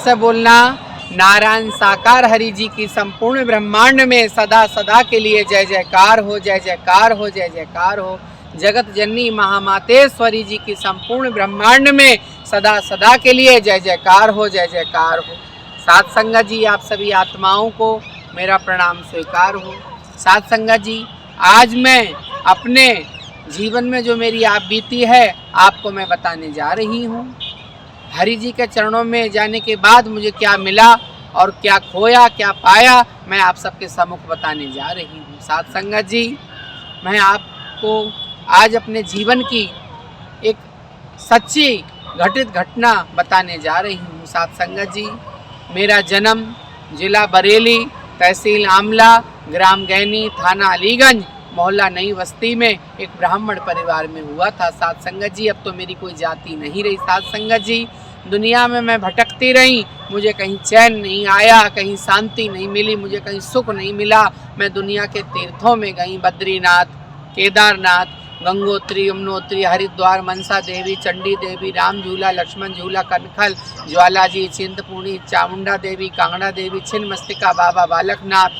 से बोलना, नारायण साकार हरि जी की संपूर्ण ब्रह्मांड में सदा सदा के लिए जय जयकार हो, जय जयकार हो, जय जयकार हो। जगत जननी महामातेश्वरी जी की संपूर्ण ब्रह्मांड में सदा सदा के लिए जय जयकार हो, जय जयकार हो। साथ संगत जी, आप सभी आत्माओं को मेरा प्रणाम स्वीकार हो। साथ संगत जी, आज मैं अपने जीवन में जो मेरी आप बीती है आपको मैं बताने जा रही हूँ। हरि जी के चरणों में जाने के बाद मुझे क्या मिला और क्या खोया, क्या पाया, मैं आप सबके सम्मुख बताने जा रही हूँ। साथ संगत जी, मैं आपको आज अपने जीवन की एक सच्ची घटित घटना बताने जा रही हूँ। साथ संगत जी, मेरा जन्म जिला बरेली, तहसील आमला, ग्राम गैनी, थाना अलीगंज, मोहल्ला नई बस्ती में एक ब्राह्मण परिवार में हुआ था। साथ संगत जी, अब तो मेरी कोई जाति नहीं रही। साथ संगत जी, दुनिया में मैं भटकती रही, मुझे कहीं चैन नहीं आया, कहीं शांति नहीं मिली, मुझे कहीं सुख नहीं मिला। मैं दुनिया के तीर्थों में गई, बद्रीनाथ, केदारनाथ, गंगोत्री, यमुनोत्री, हरिद्वार, मनसा देवी, चंडी देवी, राम झूला, लक्ष्मण झूला, कनखल, ज्वालाजी, चिंतपूर्णी, चामुंडा देवी, कांगड़ा देवी, छिन्नमस्तिका बाबा बालकनाथ,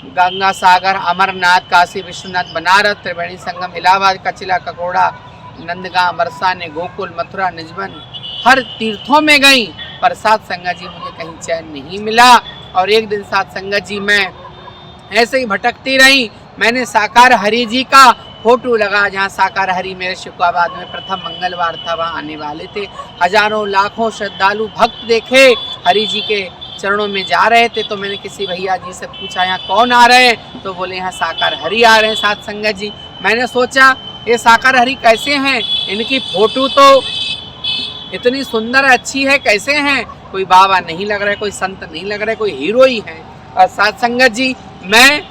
गंगा सागर, अमरनाथ, काशी विश्वनाथ, बनारस, त्रिवेणी संगम, इलाहाबाद, कचिला, ककोड़ा, नंदगांव, बरसाने, गोकुल, मथुरा, निजमन, हर तीर्थों में गई, पर साथ संगत जी मुझे कहीं चैन नहीं मिला। और एक दिन साथ संगत जी मैं ऐसे ही भटकती रही, मैंने साकार हरि जी का फोटो लगा, जहाँ साकार हरि मेरे शिकोहाबाद में प्रथम मंगलवार था, वहाँ आने वाले थे। हजारों लाखों श्रद्धालु भक्त देखे हरि जी के चरणों में जा रहे थे। तो मैंने किसी भैया जी से पूछा, यहाँ कौन आ रहे हैं? तो बोले यहाँ साकार हरि आ रहे हैं। साथ संगत जी, मैंने सोचा ये साकार हरि कैसे हैं, इनकी फोटो तो इतनी सुंदर अच्छी है, कैसे हैं? कोई बाबा नहीं लग रहा है, कोई संत नहीं लग रहा है, कोई हीरो ही है। और साथ संगत जी, मैं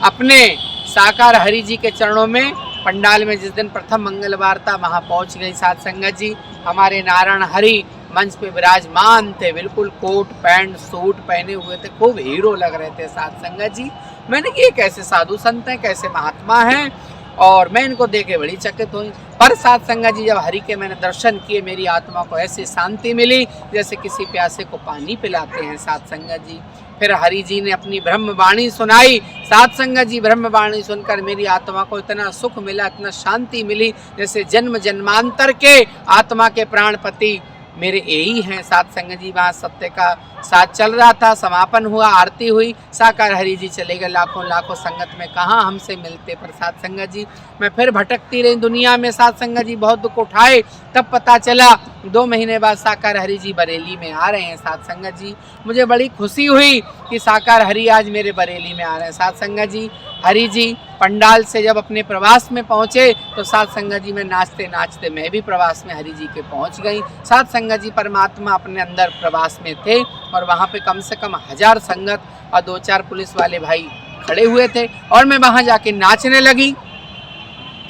अपने साकार हरि जी के चरणों में पंडाल में जिस दिन प्रथम मंगलवार था वहाँ पहुँच गई। साथ संगत जी, हमारे नारायण हरि मंच पे विराजमान थे, बिल्कुल कोट पैंट सूट पहने हुए थे, खूब हीरो लग रहे थे। साथ संगत जी, मैंने कि ये कैसे साधु संत हैं, कैसे महात्मा हैं, और मैं इनको देखे बड़ी चकित हुई। पर साथ संगत जी, जब हरि के मैंने दर्शन किए, मेरी आत्मा को ऐसी शांति मिली जैसे किसी प्यासे को पानी पिलाते हैं। साथ संगत जी, फिर हरि जी ने अपनी ब्रह्मवाणी सुनाई। साथ संगत जी, ब्रह्मवाणी सुनकर मेरी आत्मा को इतना सुख मिला, इतना शांति मिली, जैसे जन्म जन्मांतर के आत्मा के प्राणपति मेरे यही हैं। साथ संगत जी, वहाँ सत्य का साथ चल रहा था, समापन हुआ, आरती हुई, साकार हरि जी चले गए। लाखों लाखों संगत में कहाँ हमसे मिलते। पर साथ संगत जी, मैं फिर भटकती रही दुनिया में। साथ संगत जी, बहुत दुख उठाए, तब पता चला 2 महीने बाद साकार हरि जी बरेली में आ रहे हैं। साथ संगत जी, मुझे बड़ी खुशी हुई कि साकार हरि आज मेरे बरेली में आ रहे हैं। साथ संगत जी, हरि जी पंडाल से जब अपने प्रवास में पहुँचे तो साथ संगत जी, में नाचते नाचते मैं भी प्रवास में हरि जी के पहुँच गई। साथ संगत जी, परमात्मा अपने अंदर प्रवास में थे और वहाँ पे कम से कम 1000 संगत और 2-4 पुलिस वाले भाई खड़े हुए थे और मैं वहाँ जाके नाचने लगी।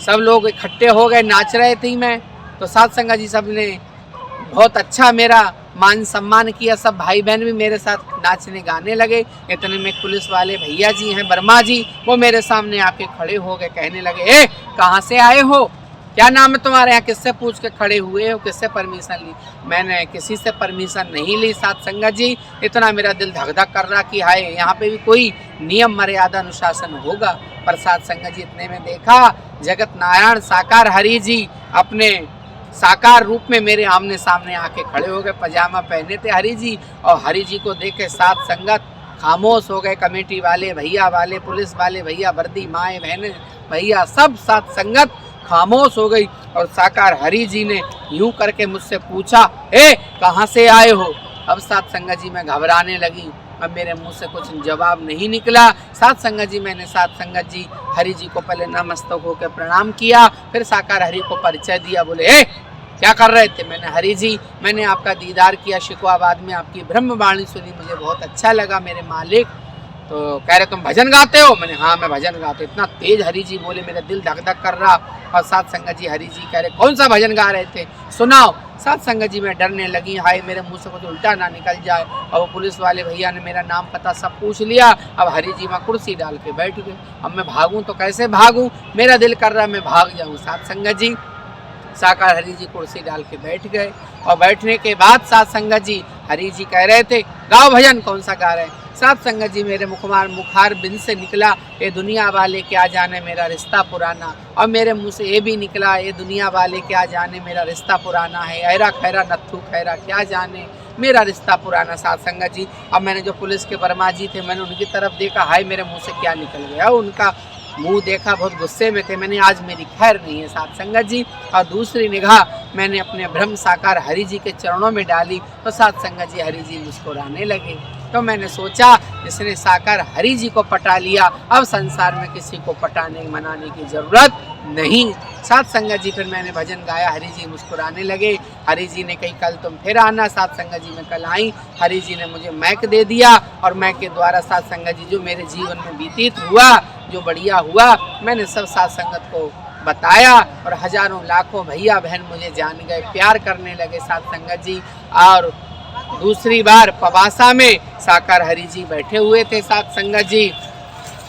सब लोग इकट्ठे हो गए, नाच रहे थे मैं। तो साथ संगत जी, सब ने बहुत अच्छा मेरा मान सम्मान किया, सब भाई बहन भी मेरे साथ नाचने गाने लगे। इतने में पुलिस वाले भैया जी हैं, वर्मा जी, वो मेरे सामने आके खड़े हो गए, कहने लगे, ए कहाँ से आए हो, क्या नाम है तुम्हारे, यहाँ किससे पूछ के खड़े हुए हो, किससे परमिशन ली? मैंने किसी से परमिशन नहीं ली। साथ संगत जी, इतना मेरा दिल धक धक कर रहा कि हाय, यहाँ पे भी कोई नियम मर्यादा अनुशासन होगा। पर साथ संगत जी, इतने में देखा जगत नारायण साकार हरि जी अपने साकार रूप में मेरे आमने सामने आके खड़े हो गए। पजामा पहने थे हरि जी, और हरि जी को देखे साथ संगत खामोश हो गए। कमेटी वाले भैया, वाले पुलिस वाले भैया, वर्दी माएँ बहनें भैया, सब साथ संगत खामोश हो गई। और साकार हरि जी ने यूं करके मुझसे पूछा, ए कहाँ से आए हो? अब साथ संगत जी, मैं घबराने लगी, अब मेरे मुंह से कुछ जवाब नहीं निकला। साथ संगत जी, मैंने साथ संगत जी हरि जी को पहले नमस्तक होकर प्रणाम किया, फिर साकार हरि को परिचय दिया। बोले, ए क्या कर रहे थे? मैंने, हरि जी, मैंने आपका दीदार किया शिकोहाबाद में, आपकी ब्रह्मवाणी सुनी, मुझे बहुत अच्छा लगा मेरे मालिक। तो कह रहे तुम भजन गाते हो? मैंने, हाँ मैं भजन गाते। इतना तेज हरि जी बोले, मेरा दिल धक धक कर रहा। और साथ संगत जी, हरि जी कह रहे कौन सा भजन गा रहे थे, सुनाओ। साथ संगत जी, मैं डरने लगी, हाय मेरे मुंह से कुछ उल्टा ना निकल जाए। और वो पुलिस वाले भैया ने मेरा नाम पता सब पूछ लिया। अब हरि जी वहाँ कुर्सी डाल के बैठ गए। अब मैं भागूं तो कैसे भागूं, मेरा दिल कर रहा मैं भाग जाऊं। साथ संगत जी, साकार हरि जी कुर्सी डाल के बैठ गए। और बैठने के बाद साथ संगत जी, हरि जी कह रहे थे गाओ भजन, कौन सा गा रहे हैं। साथ संगत जी मेरे मुखार बिन से निकला ये दुनिया वाले क्या जाने मेरा रिश्ता पुराना, और मेरे मुंह से ये भी निकला ये दुनिया वाले क्या जाने मेरा रिश्ता पुराना है। ऐरा खैरा नत्थू खैरा क्या जाने मेरा रिश्ता पुराना। साथ संगत जी अब मैंने जो पुलिस के वर्मा जी थे मैंने उनकी तरफ देखा, हाय मेरे मुंह से क्या निकल गया, उनका मुंह देखा बहुत गुस्से में थे, मैंने आज मेरी खैर नहीं है। साथ संगत जी और दूसरी निगाह मैंने अपने ब्रह्म साकार हरि जी के चरणों में डाली तो साथ संगत जी हरि जी मुस्कुराने लगे। तो मैंने सोचा जिसने साकार हरि जी को पटा लिया अब संसार में किसी को पटाने मनाने की जरूरत नहीं। साथ संगत जी फिर मैंने भजन गाया, हरि जी मुस्कुराने लगे। हरि जी ने कही कल तुम फिर आना। साथ संगत जी मैं कल आई, हरि जी ने मुझे मैक दे दिया और मैक के द्वारा साथ संगत जी जो मेरे जीवन में व्यतीत हुआ जो बढ़िया हुआ मैंने सब साथ संगत को बताया और हजारों लाखों भैया बहन मुझे जान गए, प्यार करने लगे। साथ संगत जी और दूसरी बार पवासा में साकार हरि जी बैठे हुए थे। साथ संगत जी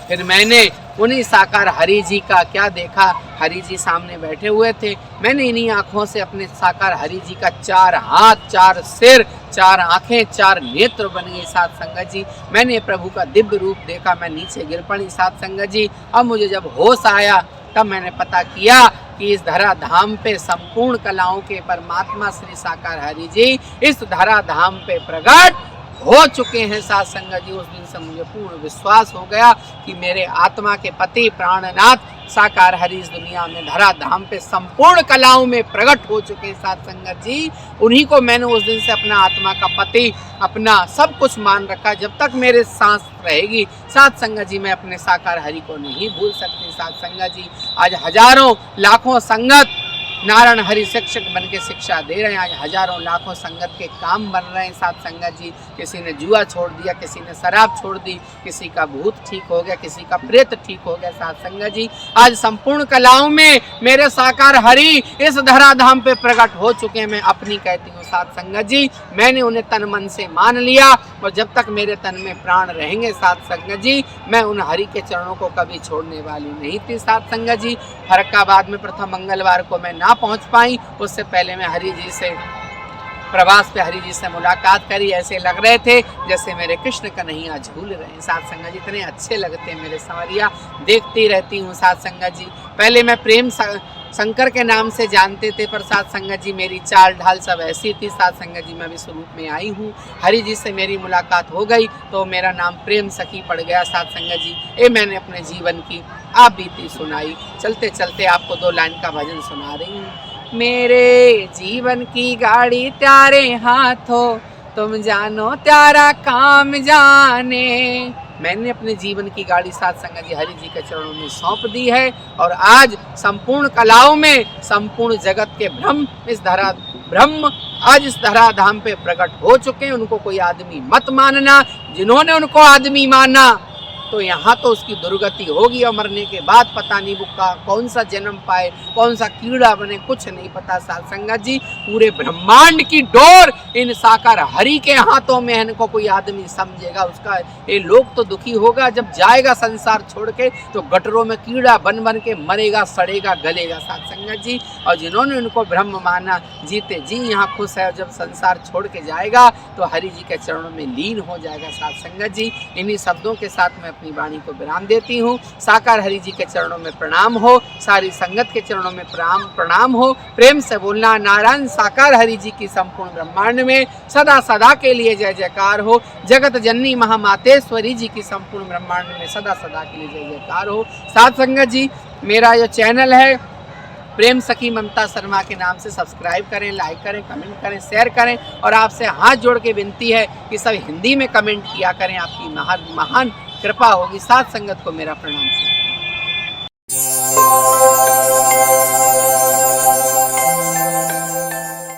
फिर मैंने उन्हीं साकार हरि जी का क्या देखा, हरि जी सामने बैठे हुए थे, मैंने इन्हीं आँखों से अपने साकार हरि जी का 4 हाथ 4 सिर 4 आँखें 4 नेत्र बन गए। साथ संगत जी मैंने प्रभु का दिव्य रूप देखा, मैं नीचे गिर पड़ी। साथ संगत जी अब मुझे जब होश आया तब मैंने पता किया कि इस धरा धाम पे संपूर्ण कलाओं के परमात्मा श्री साकार हरि जी इस धरा धाम पे प्रकट हो चुके हैं। साथ संगत जी उस दिन से मुझे पूर्ण विश्वास हो गया कि मेरे आत्मा के पति प्राणनाथ साकार हरि इस दुनिया में धरा धाम पे संपूर्ण कलाओं में प्रकट हो चुके हैं। साथ संगत जी उन्हीं को मैंने उस दिन से अपना आत्मा का पति अपना सब कुछ मान रखा। जब तक मेरे सांस रहेगी साथ संगत जी मैं अपने साकार हरि को नहीं भूल सकती। साथ संगत जी आज हजारों लाखों संगत नारायण हरि शिक्षक बन के शिक्षा दे रहे हैं, आज हजारों लाखों संगत के काम बन रहे हैं। साथ संगत जी किसी ने जुआ छोड़ दिया, किसी ने शराब छोड़ दी, किसी का भूत ठीक हो गया, किसी का प्रेत ठीक हो गया। साथ संगत जी आज संपूर्ण कलाओं में मेरे साकार हरि इस धराधाम पे प्रकट हो चुके हैं। मैं अपनी कहती हूँ साथ संगत जी मैंने उन्हें तन मन से मान लिया और जब तक मेरे तन में प्राण रहेंगे साथ संगत जी मैं उन हरि के चरणों को कभी छोड़ने वाली नहीं थी। साथ संगत जी फरक्काबाद में प्रथम मंगलवार को मैं ना पहुंच पाई, उससे पहले मैं हरि जी से प्रवास पे हरि जी से मुलाकात करी, ऐसे लग रहे थे जैसे मेरे कृष्ण कन्हैया झूल रहे हैं। साथ संगत जी इतने अच्छे लगते हैं मेरे संवरिया, देखती रहती हूँ। साथ संगत जी पहले मैं प्रेम शंकर के नाम से जानते थे पर साथ संगत जी मेरी चाल ढाल सब ऐसी थी। साथ संगत जी मैं भी स्वरूप में आई हूँ, हरि जी से मेरी मुलाकात हो गई तो मेरा नाम प्रेम सखी पड़ गया। साथ संगत जी ये मैंने अपने जीवन की आप बीती सुनाई। चलते चलते आपको 2 लाइन का भजन सुना रही हूँ। मेरे जीवन की गाड़ी त्यारे हाथों तुम जानो त्यारा काम जाने। मैंने अपने जीवन की गाड़ी साथ संगत जी हरि जी के चरणों में सौंप दी है और आज संपूर्ण कलाओं में संपूर्ण जगत के ब्रह्म आज इस धराधाम पे प्रकट हो चुके हैं। उनको कोई आदमी मत मानना, जिन्होंने उनको आदमी माना तो यहाँ तो उसकी दुर्गति होगी और मरने के बाद पता नहीं वो कौन सा जन्म पाए, कौन सा कीड़ा बने, कुछ नहीं पता। साथ संगत जी पूरे ब्रह्मांड की डोर इन साकार हरि के हाथों में है। इनको कोई आदमी समझेगा उसका ये लोग तो दुखी होगा, जब जाएगा संसार छोड़ के तो गटरों में कीड़ा बन बन के मरेगा, सड़ेगा, गलेगा। साथ संगत जी और जिन्होंने उनको ब्रह्म माना जीते जी यहाँ खुश है, जब संसार छोड़ के जाएगा तो हरि जी के चरणों में लीन हो जाएगा। साथ संगत जी इन्हीं शब्दों के साथ मैं अपनी वाणी को विराम देती हूँ। साकार हरि जी के चरणों में प्रणाम हो, सारी संगत के चरणों में प्रणाम हो। प्रेम से बोलना नारायण साकार हरि जी की संपूर्ण ब्रह्मांड में सदा सदा के लिए जय जयकार हो। जगत जननी महामातेश्वरी जी की संपूर्ण ब्रह्मांड में सदा सदा के लिए जय जयकार हो। साथ संगत जी मेरा जो चैनल है प्रेम सखी ममता शर्मा के नाम से सब्सक्राइब करें, लाइक करें, कमेंट करें, शेयर करें और आपसे हाथ जोड़ के विनती है कि सब हिंदी में कमेंट किया करें, आपकी महान कृपा होगी। साथ संगत को मेरा प्रणाम।